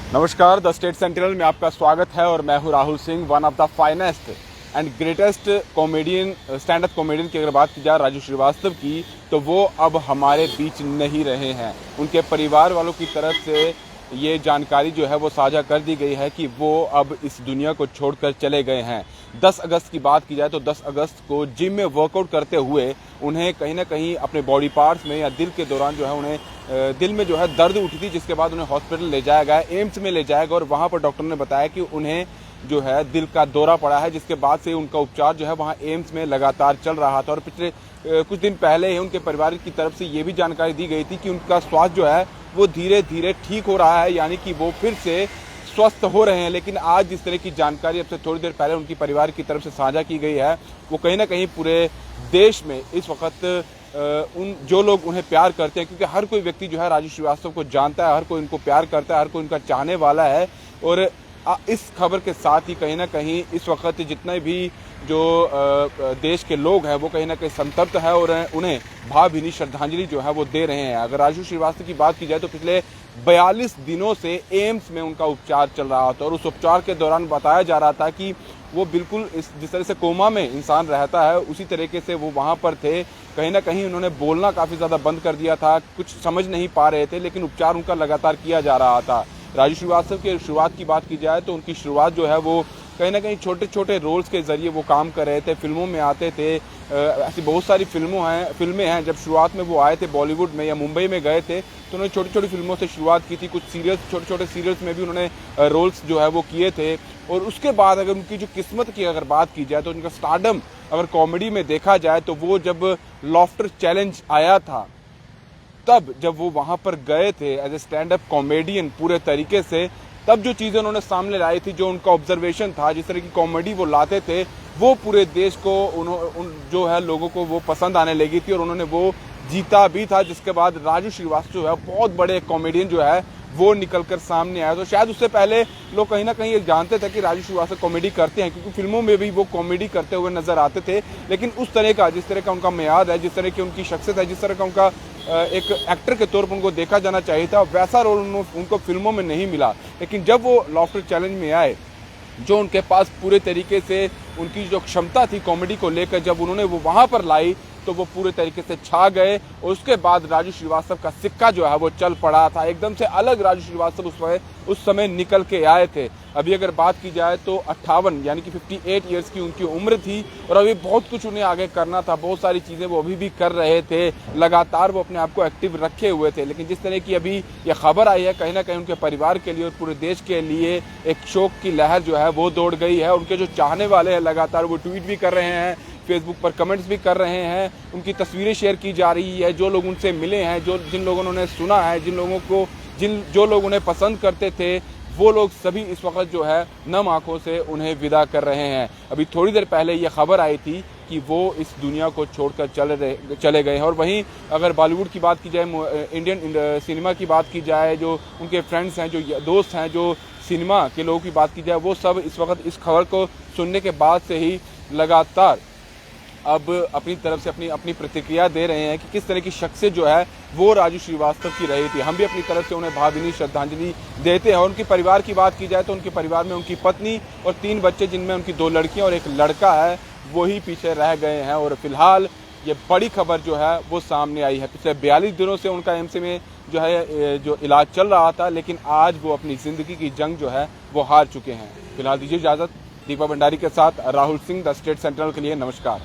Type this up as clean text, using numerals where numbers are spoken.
नमस्कार, the state sentinel में आपका स्वागत है और मैं हूं Rahul Singh. One of the finest and greatest comedian, stand up comedian की अगर बात की जाए राजू श्रीवास्तव की, तो वो अब हमारे बीच नहीं रहे हैं। उनके परिवार वालों की तरफ से ये जानकारी जो है वो साझा कर दी गई है कि वो अब इस दुनिया को छोड़कर चले गए हैं। 10 अगस्त की बात की जाए तो 10 अगस्त को जिम में वर्कआउट करते हुए उन्हें कहीं ना कहीं अपने बॉडी पार्ट्स में या दिल के दौरान जो है उन्हें दिल में जो है दर्द उठी थी, जिसके बाद उन्हें हॉस्पिटल ले जाया गया, एम्स में ले जाया गया और वहां पर डॉक्टर ने बताया कि उन्हें जो है दिल का दौरा पड़ा है, जिसके बाद से उनका उपचार जो है वहां एम्स में लगातार चल रहा था। और पिछले कुछ दिन पहले ही उनके परिवार की तरफ से ये भी जानकारी दी गई थी कि उनका स्वास्थ्य जो है वो धीरे धीरे ठीक हो रहा है, यानी कि वो फिर से स्वस्थ हो रहे हैं। लेकिन आज जिस तरह की जानकारी अब से थोड़ी देर पहले उनकी परिवार की तरफ से साझा की गई है, वो कहीं ना कहीं पूरे देश में इस वक्त उन जो लोग उन्हें प्यार करते हैं, क्योंकि हर कोई व्यक्ति जो है राजू श्रीवास्तव को जानता है, हर कोई उनको प्यार करता है, हर कोई उनका चाहने वाला है। और इस खबर के साथ ही कहीं ना कहीं इस वक्त जितने भी जो देश के लोग हैं वो कहीं ना कहीं संतप्त है और उन्हें भावभीनी श्रद्धांजलि जो है वो दे रहे हैं। अगर राजू श्रीवास्तव की बात की जाए तो पिछले 42 दिनों से एम्स में उनका उपचार चल रहा था और उस उपचार के दौरान बताया जा रहा था कि वो बिल्कुल जिस तरह से कोमा में इंसान रहता है उसी तरीके से वो वहां पर थे। कहीं ना कहीं उन्होंने बोलना काफी ज्यादा बंद कर दिया था, कुछ समझ नहीं पा रहे थे, लेकिन उपचार उनका लगातार किया जा रहा था। राजू श्रीवास्तव की शुरुआत की बात की जाए तो उनकी शुरुआत जो है वो कहीं ना कहीं छोटे छोटे रोल्स के जरिए वो काम कर रहे थे, फिल्मों में आते थे। ऐसी बहुत सारी फिल्में हैं। जब शुरुआत में वो आए थे बॉलीवुड में या मुंबई में गए थे तो उन्होंने छोटी छोटी फिल्मों से शुरुआत की थी। कुछ सीरियल्स, छोटे छोटे सीरियल्स में भी उन्होंने रोल्स जो है वो किए थे। और उसके बाद अगर उनकी जो किस्मत की अगर बात की जाए तो उनका स्टारडम अगर कॉमेडी में देखा जाए तो वो जब लॉफ्टर चैलेंज आया था, तब जब वो वहां पर गए थे as a stand up comedian पूरे तरीके से, तब जो चीजें उन्होंने सामने लाई थी, जो उनका ऑब्जर्वेशन था, जिस तरह की कॉमेडी वो लाते थे, वो पूरे देश को जो है लोगों को वो पसंद आने लगी थी और उन्होंने वो जीता भी था। जिसके बाद राजू श्रीवास्तव जो है बहुत बड़े कॉमेडियन जो है वो निकलकर सामने आया। तो शायद उससे पहले लोग कहीं ना कहीं ये जानते थे कि राजू श्रीवास्तव कॉमेडी करते हैं, क्योंकि फिल्मों में भी वो कॉमेडी करते हुए नजर आते थे। लेकिन उस तरह का, जिस तरह का उनका मियाद है, जिस तरह की उनकी शख्सियत है, जिस तरह का उनका एक एक्टर के तौर पर उनको देखा जाना चाहिए था, वैसा रोल उनको फिल्मों में नहीं मिला। लेकिन जब वो लॉफ्टर चैलेंज में आए, जो उनके पास पूरे तरीके से उनकी जो क्षमता थी कॉमेडी को लेकर, जब उन्होंने वो वहां पर लाई तो वो पूरे तरीके से छा गए। और उसके बाद राजू श्रीवास्तव का सिक्का जो है वो चल पड़ा था। एकदम से अलग राजू श्रीवास्तव उस समय निकल के आए थे। अभी अगर बात की जाए तो 58 यानी कि 58 ईयर्स की उनकी उम्र थी और अभी बहुत कुछ उन्हें आगे करना था। बहुत सारी चीजें वो अभी भी कर रहे थे, लगातार वो अपने आप को एक्टिव रखे हुए थे। लेकिन जिस तरह की अभी ये खबर आई है, कहीं ना कहीं उनके परिवार के लिए और पूरे देश के लिए एक शोक की लहर जो है वो दौड़ गई है। उनके जो चाहने वाले हैं लगातार वो ट्वीट भी कर रहे हैं, फेसबुक पर कमेंट्स भी कर रहे हैं, उनकी तस्वीरें शेयर की जा रही है। जो लोग उनसे मिले हैं, जिन लोगों ने उन्हें सुना है, जो लोग उन्हें पसंद करते थे, वो लोग सभी इस वक्त जो है नम आंखों से उन्हें विदा कर रहे हैं। अभी थोड़ी देर पहले ये खबर आई थी कि वो इस दुनिया को छोड़कर चले गए हैं। और वहीं अगर बॉलीवुड की बात की जाए, इंडियन सिनेमा की बात की जाए, जो उनके फ्रेंड्स हैं, जो दोस्त हैं, जो सिनेमा के लोगों की बात की जाए, वो सब इस वक्त इस खबर को सुनने के बाद से ही लगातार अब अपनी तरफ से अपनी प्रतिक्रिया दे रहे हैं कि किस तरह की शख्सियत जो है वो राजू श्रीवास्तव की रही थी। हम भी अपनी तरफ से उन्हें भावभीनी श्रद्धांजलि देते हैं। और उनके परिवार की बात की जाए तो उनके परिवार में उनकी पत्नी और 3 बच्चे, जिनमें उनकी 2 लड़कियां और 1 लड़का है, वही पीछे रह गए हैं। और फिलहाल ये बड़ी खबर जो है वो सामने आई है। पिछले 42 दिनों से उनका एम्स में जो है जो इलाज चल रहा था, लेकिन आज वो अपनी जिंदगी की जंग जो है वो हार चुके हैं। फिलहाल दीजिए इजाजत। दीपा भंडारी के साथ Rahul Singh, the state central के लिए नमस्कार।